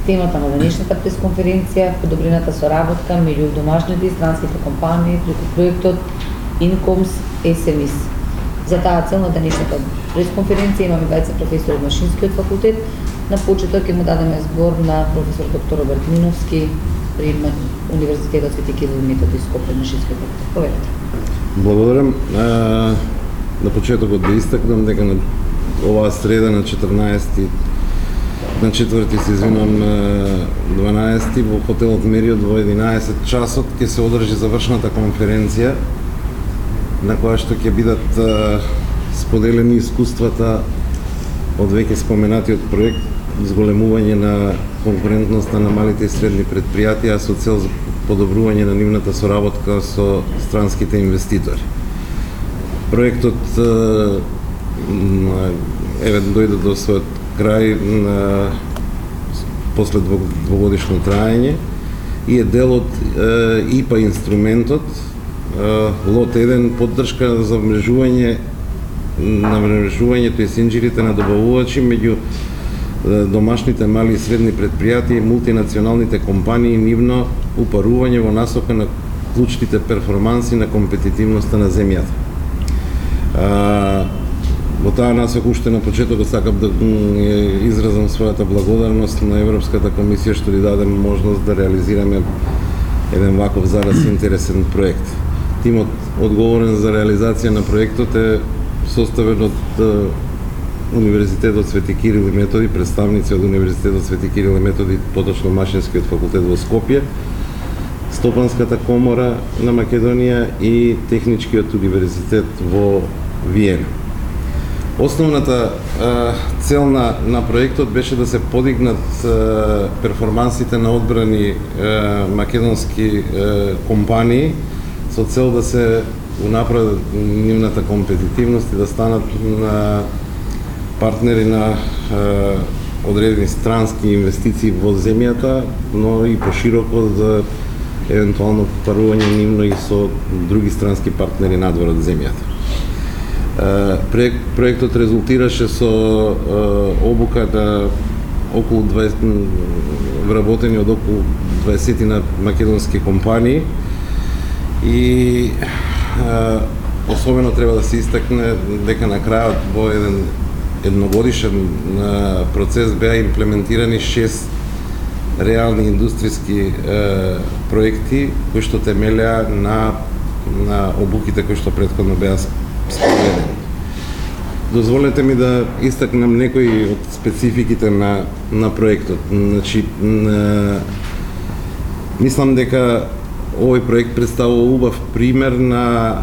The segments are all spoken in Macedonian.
Темата на денешната пресконференција подобрената соработка меѓу домашните и странските компании преку проектот Incoms SMEs. За таа цел на денешната пресконференција имаме двајца професори од Машинскиот факултет. На почеток ќе му дадеме збор на професор доктор Роберт Миновски при Универзитетот Свети Кирил и Методи Скопје, Машинскиот факултет. Повелете. Благодарам. На почетокот да истакнам дека на оваа среда на 14 на 4 се извинувам 12 во хотелот Мериот во 11 часот ќе се одржи завршната конференција на која што ќе бидат споделени искуствата од веќе споменатиот проект зголемување на конкурентноста на малите и средни предпријатија со цел за подобрување на нивната соработка со странските инвеститори. Проектот дојде до својот крај после двогодишно траење и е дел од ИПА инструментот лот 1 поддршка за мрежувањето и синџирите на добавувачи меѓу домашните мали и средни предпријатија и мултинационалните компании и нивно упарување во насока на клучните перформанси на компетитивноста на земјата. Во таа насока уште на почетокот сакам да изразам својата благодарност на Европската комисија што ни даде можност да реализираме еден ваков за нас интересен проект. Тимот одговорен за реализација на проектот е составен од Универзитетот Свети Кирил и Методи, представници од Универзитетот Свети Кирил и Методи, поточно Машинскиот факултет во Скопје, Стопанската комора на Македонија и Техничкиот универзитет во Виена. Основната цел на проектот беше да се подигнат перформансите на одбрани македонски компании со цел да се унапредат нивната компетитивност и да станат партнери на одредени странски инвестиции во земјата, но и пошироко за евентуално парување нивно и со други странски партнери надвор од земјата. Проектот резултираше со обука на околу 20 вработени од околу 20 на македонски компании и особено треба да се истакне дека на крајот во еден едногодишен процес беа имплементирани 6 реални индустријски проекти кои што темелеа на обуките кои што претходно беа спроведени. Дозволете ми да истакнам некои од спецификите на проектот. Значи, мислам дека овој проект представува убав пример на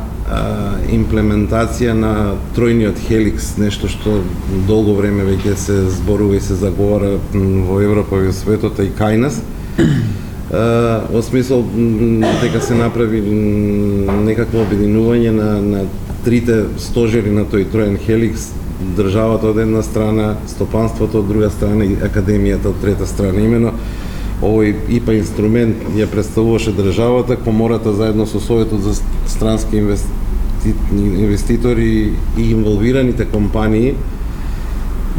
имплементација на тројниот хеликс, нешто што долго време веќе се зборува и се заговара во Европа и во светот и кај нас. Во смисол дека се направи некакво обединување на трите стожери на тој троен хеликс, државата од една страна, стопанството од друга страна и академијата од трета страна. Имено овој ИПА инструмент ја представуваше државата, комората заедно со Советот за странски инвеститори и инволвираните компании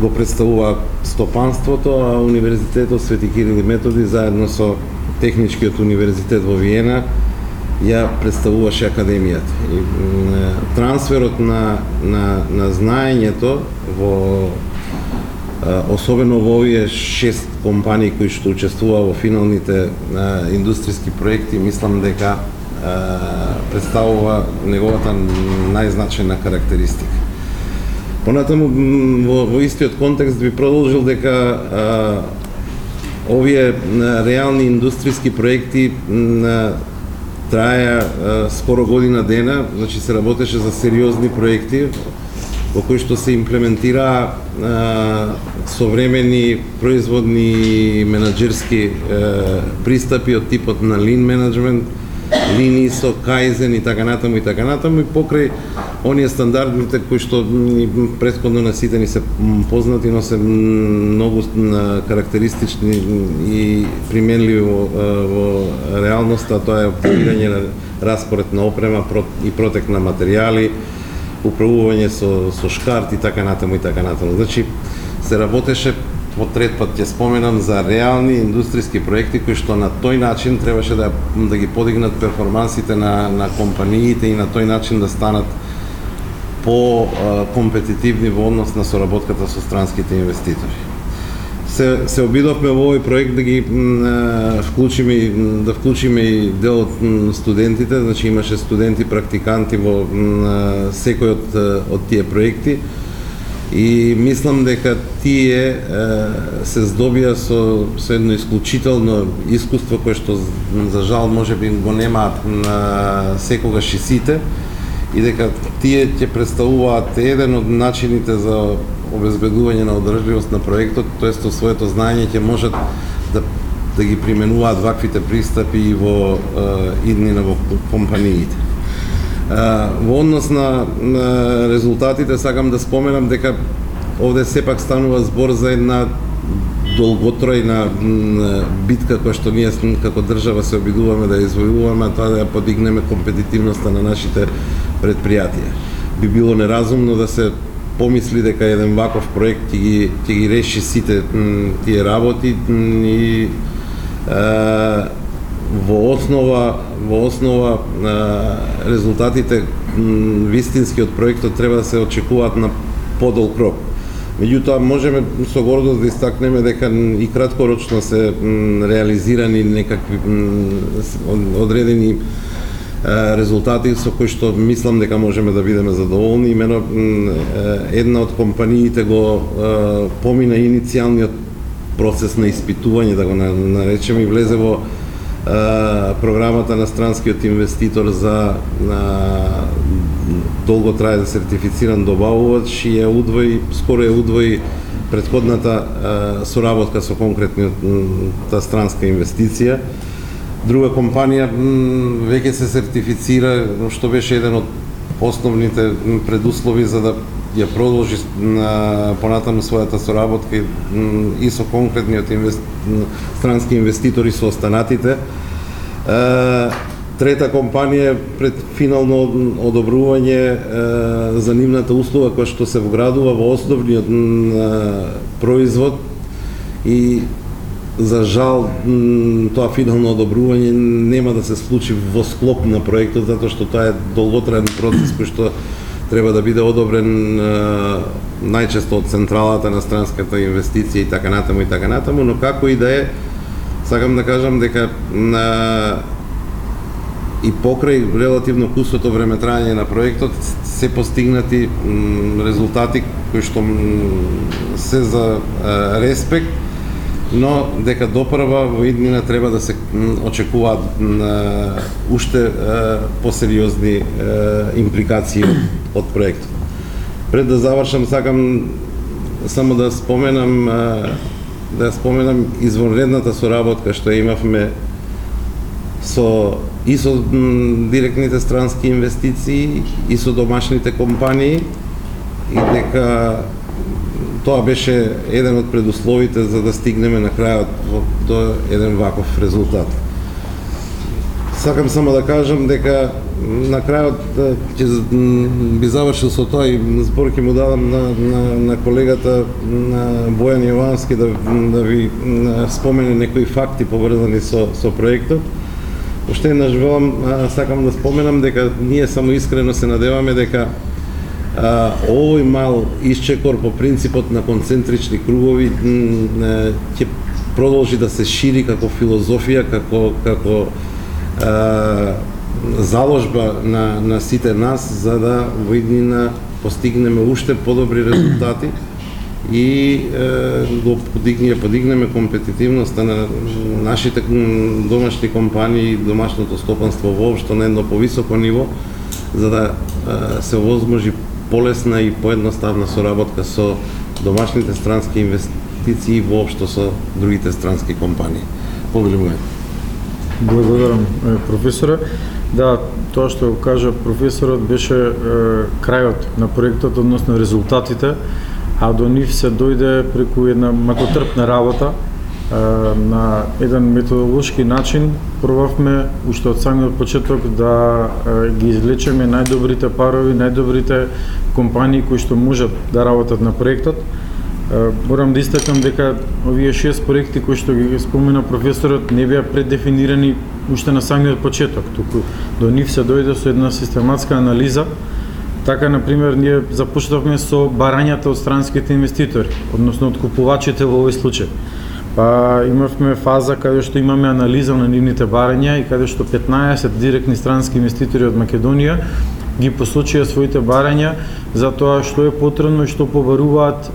го представува стопанството, а Универзитетот Свети Кирил и Методи заедно со Техничкиот универзитет во Виена ја представуваше академијата. И трансферот на знаењето во особено во овие 6 компании кои што учествува во финалните индустријски проекти, мислам дека представува неговата најзначајна карактеристика. Понатаму во истиот контекст би продолжил дека овие реални индустријски проекти траја скоро година дена, значи се работеше за сериозни проекти во кои што се имплементираа современи производни менаџерски пристапи од типот на lean management, lean ISO, Kaizen и така натаму и покрај оние стандардите кои што претходно на сите ни се познати, но се многу карактеристични и применливи во реалноста, тоа е оптимирање на распоред на опрема и протек на материјали, управување со шкарт и така натаму. Значи, се работеше по трет пат ќе споменам за реални индустријски проекти кои што на тој начин требаше да ги подигнат перформансите на компаниите и на тој начин да станат по компетитивни во однос на соработката со странските инвеститори. Се обидовме во овој проект да ги вклучиме и дел од студентите, значи имаше студенти практиканти во секој од тие проекти. И мислам дека тие се здобија со едно исклучително искуство кое што за жал можеби го немаат на секогаш и сите, и дека тие ќе представуваат еден од начините за обезбедување на одржливост на проектот, тоест со своето знаење ќе можат да ги применуваат ваквите пристапи и во иднина во компаниите. Во однос на резултатите сакам да споменам дека овде сепак станува збор за една долготројна битка која што ние како држава се обидуваме да извојуваме, а тоа да ја подигнеме компетитивноста на нашите предпријатија. Би било неразумно да се помисли дека еден ваков проект ќе ги реши сите тие работи и во основа резултатите вистински од проектот треба да се очекуваат на подолг рок. Меѓутоа можеме со гордост да истакнеме дека и краткорочно се реализирани некакви одредени резултати со кои што мислам дека можеме да бидеме задоволни. Имено една од компаниите го помина иницијалниот процес на испитување, да го наречеме, и влезе во програмата на странскиот инвеститор за долготраен сертифициран добавувач и скоро ја удвои претходната соработка со конкретната странска инвестиција. Друга компанија веќе се сертифицира, што беше еден од основните предуслови за да ја продолжи понатаму својата соработка и со конкретниот странски инвеститори со останатите. Трета компанија пред финално одобрување за нивната услуга која што се вградува во основниот производ и за жал тоа финално одобрување нема да се случи во склоп на проектот, затоа што тоа е долготраен процес кој што треба да биде одобрен најчесто од централата на странската инвестиција и така натаму, но како и да е, сакам да кажам дека и покрај релативно кусото време трајање на проектот се постигнати резултати кои што се за респект, но дека допрва во иднина треба да се очекуваат уште посериозни импликации од проектот. Пред да завршам, сакам само да споменам извонредната соработка што имавме со директните странски инвестиции и со домашните компании, и дека тоа беше еден од предусловите за да стигнеме на крајот до еден ваков резултат. Сакам само да кажам дека на крајот ќе би завршил со тоа и збор ќе му дадам на колегата Бојан Јовански да ви спомене некои факти поврзани со проектот. Уште еднаш сакам да споменам дека ние само искрено се надеваме дека овој мал исчекор по принципот на концентрични кругови ќе продолжи да се шири како филозофија, како заложба на сите нас за да во иднина постигнеме уште подобри резултати и го подигнеме компетитивноста на нашите домашни компании и домашното стопанство воопшто на едно повисоко ниво, за да се овозможи полесна и поедноставна соработка со домашните странски инвестиции и воопшто со другите странски компании. Благодарам. Благодарам, професоре. Да, тоа што го кажа професорот беше крајот на проектот, односно резултатите, а до нив се дојде преку една макотрпна работа на еден методолошки начин. Пробавме уште од самиот почеток да ги извлечеме најдобрите парови, најдобрите компании кои што можат да работат на проектот Морам да истакам дека овие 6 проекти кои што ги спомена професорот не беа преддефинирани уште на самиот почеток, туку до нив се дојде со една систематска анализа. Така, например, ние започнавме со барањата од странските инвеститори, односно од купувачите во овој случај. Па имавме фаза каде што имаме анализа на нивните барања и каде што 15 директни странски инвеститори од Македонија ги посочија своите барања за тоа што е потребно и што побаруваат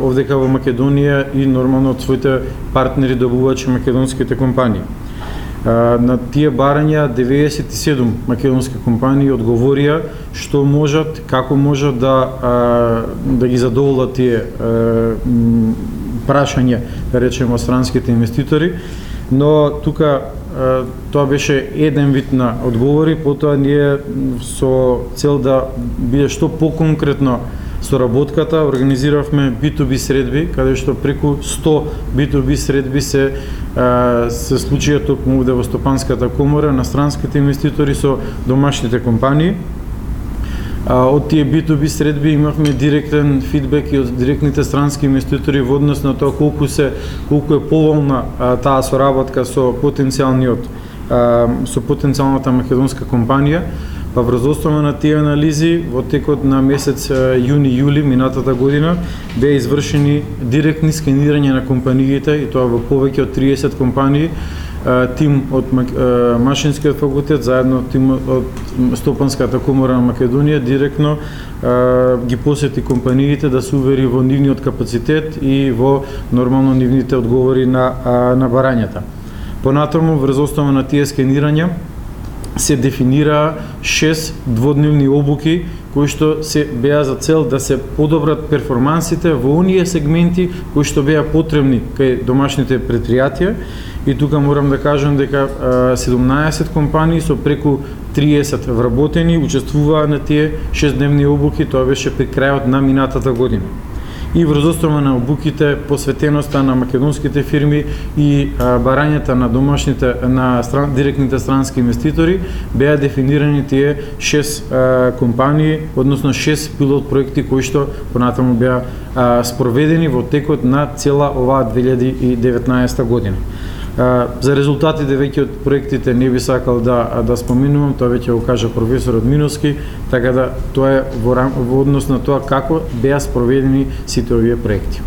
овдека во Македонија и нормално од своите партнери добувачи македонските компании. На тие барања 97 македонски компании одговорија што можат, како можат да ги задоволат тие прашања, да речеме, од странските инвеститори, но тука тоа беше еден вид на одговори, потоа ние со цел да биде што поконкретно соработката, организиравме B2B средби, каде што преку 100 B2B средби се случија токму овде во Стопанската комора на странските инвеститори со домашните компании. Од тие B2B средби имавме директен фидбек и од директните странски инвеститори во однос на тоа колку е поволна таа соработка со потенцијалната македонска компанија. Па врз основа на тие анализи во текот на месец јуни-јули минатата година беа извршени директни скенирања на компаниите и тоа во повеќе од 30 компании. Тим од Машинскиот факултет заедно тим од Стопанската комора на Македонија директно ги посети компаниите да се увери во нивниот капацитет и во нормално нивните одговори на барањата. Понатаму врз основа на тие скенирања се дефинираа 6 дводневни обуки кои што се беа за цел да се подобрат перформансите во оние сегменти кои што беа потребни кај домашните предпријатија. И тука морам да кажам дека 17 компании со преку 30 вработени учествуваа на тие 6-дневни обуки, тоа беше при крајот на минатата година. И врз основа на обуките, посветеноста на македонските фирми и барањата на директните странски инвеститори, беа дефинирани тие 6 компании, односно 6 пилот проекти кои што понатаму беа спроведени во текот на цела оваа 2019 година. За резултатите веќе од проектите не би сакал да споменувам, тоа веќе го кажа професорот Миновски, така да тоа е во однос на тоа како беа спроведени сите овие проекти.